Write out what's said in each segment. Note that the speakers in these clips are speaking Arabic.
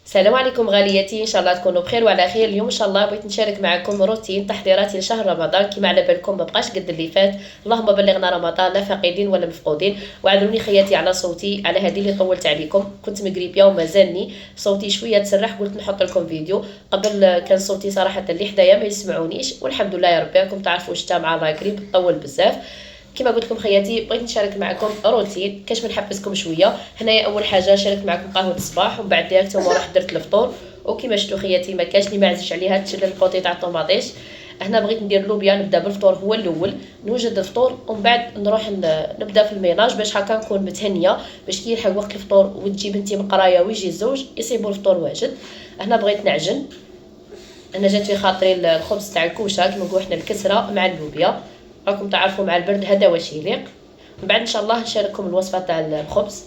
السلام عليكم غالياتي، ان شاء الله تكونوا بخير وعلى خير. اليوم ان شاء الله بغيت نشارك معكم روتين تحضيراتي لشهر رمضان. كما على بالكم ما بقاش قد اللي فات، اللهم بلغنا رمضان لا فاقدين ولا مفقودين. وعذروني خياتي على صوتي، على هذه اللي طولت عليكم، كنت مقريبيه ومازالني صوتي شويه تسرح. قلت نحط لكم فيديو قبل، كان صوتي صراحه اللي حدايا ما يسمعونيش، والحمد لله يا ربي. راكم تعرفوا الشتا مع لاكريب طول بزاف. كما قلت لكم خياتي، بغيت نشارك معكم روتين كاش ما نحبسكم شويه. هنايا اول حاجه شاركت معكم قهوه الصباح، ومن بعد ديريكت راح درت الفطور. وكما شفتوا خياتي ما كاش اللي ما عزش عليها تشل البوطي تاع الطوماطيش. هنا بغيت ندير لوبيا، نبدا بالفطور هو الاول، نوجد الفطور ومن بعد نروح نبدا في الميناج باش هكا نكون متهنيه، باش كي يلحق وقت الفطور وتجي بنتي من القرايه ويجي الزوج يصيبوا الفطور واجد. هنا بغيت نعجن. انا جات في خاطري الخبز تاع الكوشه كيما نقولوا حنا الكسره مع اللوبيا. راكم تعرفوا مع البرد هذا واش يليق. من بعد ان شاء الله نشارككم الوصفه تاع الخبز.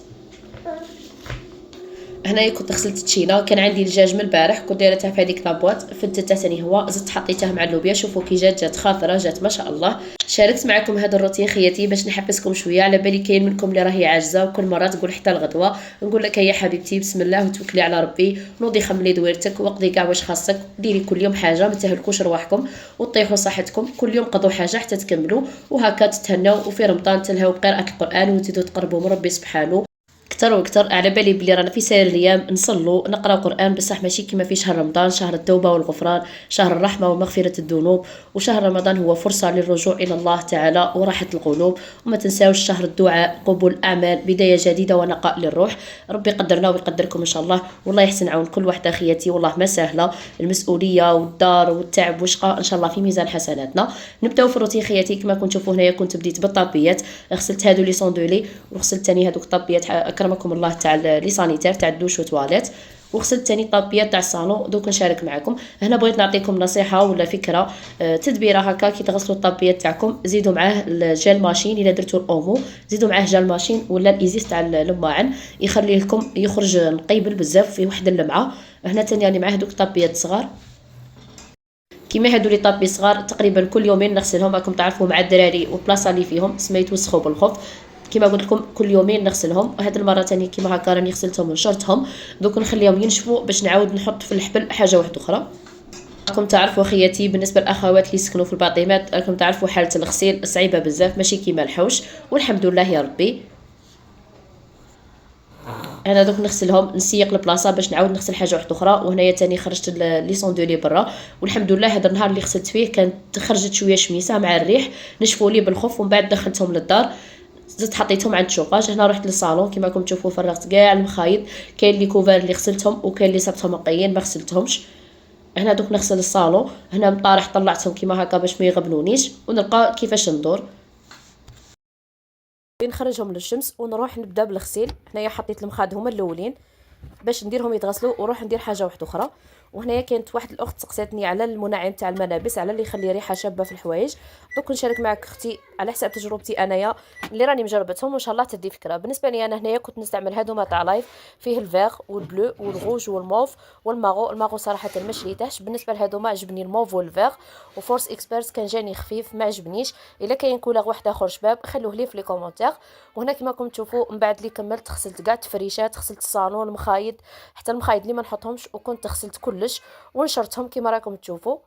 هنايا كنت غسلت التشينه، كان عندي الدجاج من البارح كنت دايرتها في هذيك لابواط، فدتها ثاني هو زدت حطيتها مع اللوبيا. شوفوا كي جات خاطره، جات ما شاء الله. شاركت معكم هذا الروتين خياتي باش نحبسكم شويه، على بالي كاين منكم اللي راهي عاجزه وكل مره تقول حتى الغدوه. نقول لك يا حبيبتي بسم الله وتوكلي على ربي، نوضي خملي دويرتك وقضي كاع واش خاصك، ديري كل يوم حاجه، ما تهلكوش رواحكم وطيحوا صحتكم. كل يوم قضوا حاجه حتى تكملوا، وهكا تتهنوا. وفي رمضان تلهوا بقراءه القران وتزيدوا تقربوا من ربي سبحانه كتر وكتر. على بالي بلي رانا في سائر الايام نصلوا نقراو قران، بصح ماشي كيما في شهر رمضان، شهر التوبه والغفران، شهر الرحمه ومغفره الذنوب. وشهر رمضان هو فرصه للرجوع الى الله تعالى وراحه القلوب. وما تنساوش شهر الدعاء، قبول الاعمال، بدايه جديده ونقاء للروح. ربي يقدرنا ويقدركم ان شاء الله، والله يحسن عون كل وحده خياتي. والله ما سهله المسؤوليه والدار والتعب والشقاء، ان شاء الله في ميزان حسناتنا. نبداو في الروتين خياتي. كما كنتم تشوفوا هنايا كنت بديت بالطابيات، غسلت هادو لي صوندولي، وغسلت ثاني هذوك الطابيات اكرمكم الله تاع لي سانيتير تاع الدوش وتواليت، وغسلت ثاني طابيات تاع الصالون. دوك نشارك معكم. هنا بغيت نعطيكم نصيحه ولا فكره، تدبيره هكا. كي تغسلوا الطابيات تاعكم زيدوا معاه الجل ماشين، الا درتوا الاومو زيدوا معاه جل ماشين ولا الايزيس تاع الماعن، يخليه لكم يخرج نقيبل بزاف في واحد اللمعه. هنا ثاني راني معاه دوك طابيات صغار. كيما هادو لي طابي صغار تقريبا كل يومين نغسلهم. راكم تعرفوا مع الدراري والبلاصه اللي فيهم سما يتوسخوا بالخف، كيما قلت لكم كل يومين نغسلهم. هاد المره تاني كيما هكا راني غسلتهم ونشرتهم، دوك نخليهم ينشفوا باش نعاود نحط في الحبل حاجه واحده اخرى. راكم تعرفوا خياتي بالنسبه للاخوات اللي يسكنوا في الباطيمات، راكم تعرفوا حاله الغسيل صعيبه بزاف، ماشي كيما الحوش، والحمد لله يا ربي. انا دوك نغسلهم نسيق البلاصه باش نعاود نغسل حاجه واحده اخرى. وهنايا تاني خرجت لي صوندولي برا، والحمد لله هذا النهار اللي غسلت فيه كانت خرجت شويه شميسه مع الريح، نشفوا لي بالخف. ومن بعد دخلتهم للدار، زدت حطيتهم عند الشوفاج. هنا رحت للصالون كيما راكم تشوفوا فرغت كاع المخايط، كاين لي كوفار اللي غسلتهم وكاين اللي صبتهم نقيين ما غسلتهمش. هنا دوك نغسل الصالون. هنا مطارح طلعتهم كيما هكا باش ما يغبنونيش، ونلقى كيفاش ندور نخرجهم للشمس ونروح نبدا بالغسيل. هنايا حطيت المخاد هما الاولين باش نديرهم يتغسلوا وروح ندير حاجه واحده اخرى. وهنايا كانت واحد الاخت سقساتني على المنعم تاع الملابس، على اللي يخلي ريحه شابه في الحوايج. دوك نشارك معك اختي على حساب تجربتي انايا اللي راني مجربتهم، وان شاء الله تدي فكره. بالنسبه لي انا هنايا كنت نستعمل هادو تاع لايف، فيه الفيغ والبلو والغوج والموف والماغو. الماغو صراحه ما شريتهش، بالنسبه لهادو ما عجبني الموف والفيغ. وفورس اكسبيرت كان جاني خفيف ما عجبنيش. الا كاين كولر واحد اخر شباب خلوه لي في لي كومونتير. وهنا كما راكم تشوفوا من بعد اللي كملت غسلت كاع التفريشات، غسلت الصالون، المخايد، حتى المخايد اللي ما نحطهمش، وكنت غسلت كلش ونشرتهم كما راكم تشوفوا.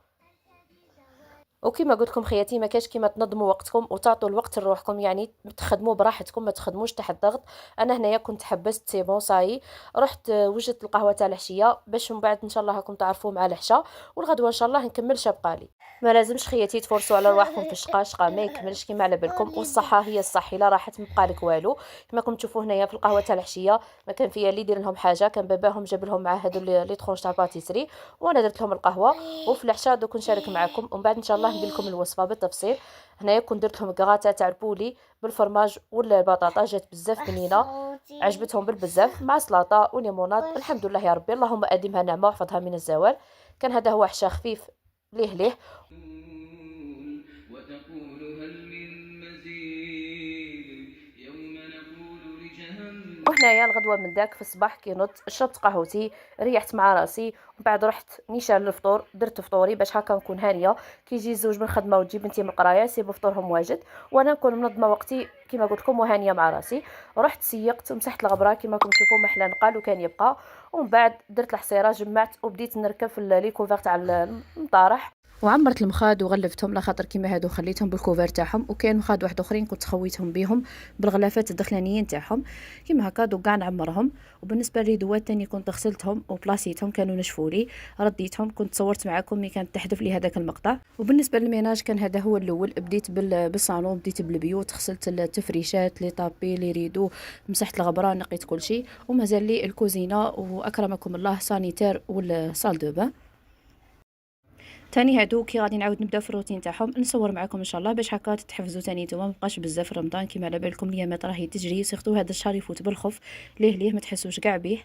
وكما قلت لكم خياتي ما كاش كيما تنظموا وقتكم وتعطوا الوقت لروحكم، يعني تخدموا براحتكم ما تخدموش تحت ضغط. انا هنايا كنت حبست سي بون صاي، رحت وجدت القهوه تاع العشيه باش من بعد ان شاء الله راكم تعرفوا مع العشاء، والغدوه ان شاء الله نكمل شابقالي. ما لازمش خياتي تفرسوا على رواحكم في الشقا، شقا ما يكملش كيما على بالكم، والصحه هي الصح، الا راحت مبقى لك والو. كما راكم تشوفوا هنايا في القهوه تاع العشيه ما كان فيا اللي يدير لهم حاجه، كان باباهم جاب لهم مع هادو لي طرونش تاع باتيسري، وانا درت لهم القهوه. وفي العشاء دوك نشارك معكم، ومن بعد ان شاء الله ندير لكم الوصفه بالتفصيل. هنايا كنت درت لهم كراتا تاع البولي بالفرماج ولا البطاطا، جات بزاف بنينه، عجبتهم بالبزاف مع سلطه وليموناد. الحمد لله يا ربي، اللهم ادمها نعمه واحفظها من الزوال. كان هذا هو عشاء خفيف ليه ليه. وهنا هنايا الغدوه من داك في الصباح كي نضت شربت قهوتي، ريحت مع راسي، ومن بعد رحت نيشان للفطور، درت فطوري باش هكا نكون هانيه. كيجي الزوج من الخدمه وتجي بنتي من القرايه سيبو فطورهم واجد، وانا نكون منظمه وقتي كما قلت لكم وهانيه مع راسي. رحت سيقت ومسحت الغبره كما راكم تشوفوا محلى نقال وكان يبقى، ومن بعد درت الحصيره جمعت وبديت نركب في لي كوفر تاع المطارح، وعمرت المخاد وغلفتهم لخاطر كيما هادو خليتهم بالكوفر تاعهم، وكاين مخاد واحد اخرين كنت خويتهم بيهم بالغلافات الدخلانيين تاعهم كيما هكا. دو كاع نعمرهم. وبالنسبه للريدوات تاني كنت غسلتهم وبلاصيتهم كانوا نشفولي، رديتهم. كنت صورت معكم ملي كانت تحذف لي هذاك المقطع. وبالنسبه للميناج كان هذا هو الاول، بديت بالصالون، بديت بالبيوت، غسلت التفريشات لي طابي لي ريدو، مسحت الغبره، نقيت كل شيء. ومازال لي الكوزينه واكرمكم الله سانيتير والصال دو بان. تاني هادو كي غادي نعاود نبدا في الروتين تاعهم نصور معكم ان شاء الله باش هكا تتحفزوا تاني نتوما. مابقاش بزاف رمضان كيما على بالكم الايامات راهي تجري، سيرتو هذا الشهر يفوت بالخف ليه ما تحسوش كاع بيه.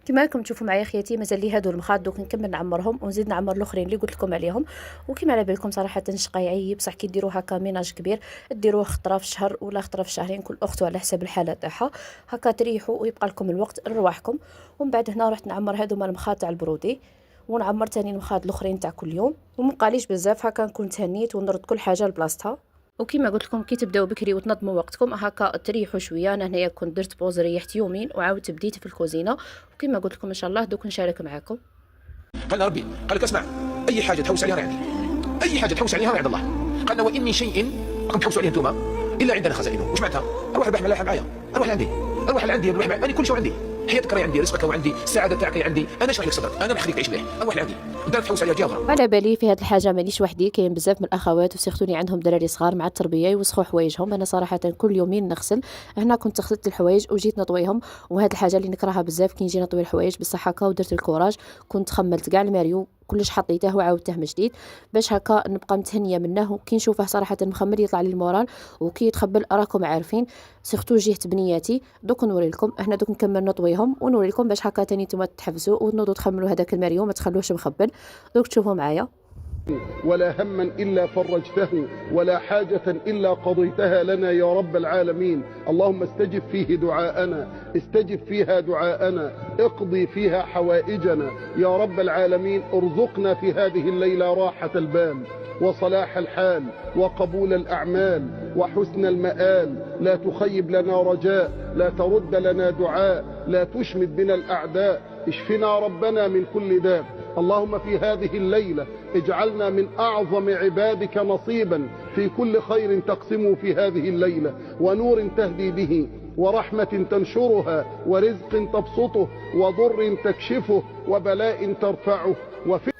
كما راكم تشوفوا معايا خياتي مازال لي هادو المخاد، دوك نكمل نعمرهم ونزيد نعمر الاخرين اللي قلت لكم عليهم. وكما على بالكم صراحه شقا يعيب، بصح كي ديروا هكا ميناج كبير ديروه خطره في الشهر ولا خطره في الشهرين، كل اخت على حسب الحاله تاعها، هكا تريحوا ويبقى لكم الوقت لرواحكم. ومن بعد هنا رحت نعمر هادو مال المخاد تاع البرودي، ونعمر تاني المخاد الاخرين تاع كل يوم، ومبقاليش بزاف هكا نكون تهنيت ونرد كل حاجه لبلاصتها. وكما قلت لكم كي تبداو بكري وتنظموا وقتكم هكا تريحوا شويه. انا هنايا كنت درت بوز ريحت يومين وعاودت بديت في الكوزينه، وكما قلت لكم ان شاء الله دوك نشارك معكم. قال ربي قال لك اسمع، اي حاجه تحوس عليها راه عندي، اي حاجه تحوس عليها راه عند الله. قالنا وان من شيء راكم تحوسوا عليه انتوما الا عندنا خزائنه. واش معناتها؟ ارواح البحر ملاحه معايا، ارواح اللي عندي، ارواح اللي عندي، ارواح انا كل شيء عندي، حياتك راهي عندي، رزقك عندي، السعاده تاعك عندي، انا شرح لك صدرك، انا نخليك تعيش مليح، ارواح اللي عندي انت تحوس عليها جابها. على بالي في هذه الحاجه مانيش وحدي، كاين بزاف من الاخوات وسيختوني عندهم دراري صغار مع التربيه يوسخوا حوايجهم. انا صراحه كل يومين نغسل. هنا كنت غسلت الحوايج وجيت نطويهم، وهذه الحاجه اللي نكرهها بزاف كي نجي نطوي الحوايج، بصح هكا ودرت الكوراج، كنت خملت كاع الماريو كلش حطيته وعاودته من جديد باش هكا نبقى متهنيه منه. وكي نشوفه صراحه مخمل يطلع لي المورال، وكي يتخبل راكم عارفين سيرتو جهه بنياتي. دوك نوري لكم هنا، دوك نكمل نطويهم ونوري لكم باش هكا تاني نتوما تحفزوا وتنوضوا تخملوا هذاك الماريو ما تخلوهش مخبل. دوك تشوفوا معايا. ولا هما إلا فرجته ولا حاجة إلا قضيتها لنا يا رب العالمين. اللهم استجب فيه دعاءنا، استجب فيها دعاءنا، اقضي فيها حوائجنا يا رب العالمين. ارزقنا في هذه الليلة راحة البال وصلاح الحال وقبول الأعمال وحسن المآل. لا تخيب لنا رجاء، لا ترد لنا دعاء، لا تشمت بنا الأعداء. اشفنا ربنا من كل داء. اللهم في هذه الليلة اجعلنا من أعظم عبادك نصيبا في كل خير تقسمه في هذه الليلة، ونور تهدي به، ورحمة تنشرها، ورزق تبسطه، وضر تكشفه، وبلاء ترفعه.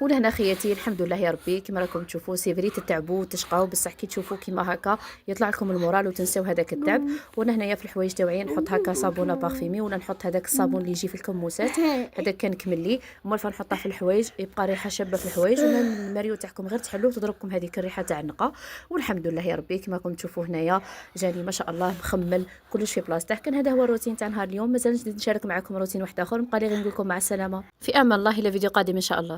ولهنا خياتي الحمد لله يا ربي كما راكم تشوفوا سيفري تتعبوا وتشقاو، بصح كي تشوفوا كيما هكا يطلع لكم المورال وتنساو هذاك التعب. وانا هنايا في الحوايج تاوعي نحط هكا صابونه بارفيمي، ولا نحط هذاك الصابون اللي يجي في الكموسات، هذاك كان كمل لي مول فنحطه في الحوايج يبقى ريحه شابه في الحوايج. ولا الماريو تاعكم غير تحلوه تضربكم هذيك الريحه تاع النقا. والحمد لله يا ربي كما راكم تشوفوا هنايا جاني ما شاء الله مخمل كلش في بلاصته. كان هذا هو الروتين تاع نهار اليوم، مازال نشارك معكم روتين واحد اخر. بقى لي غير نقول لكم مع السلامه، في امان الله، الى فيديو قادم ان شاء الله.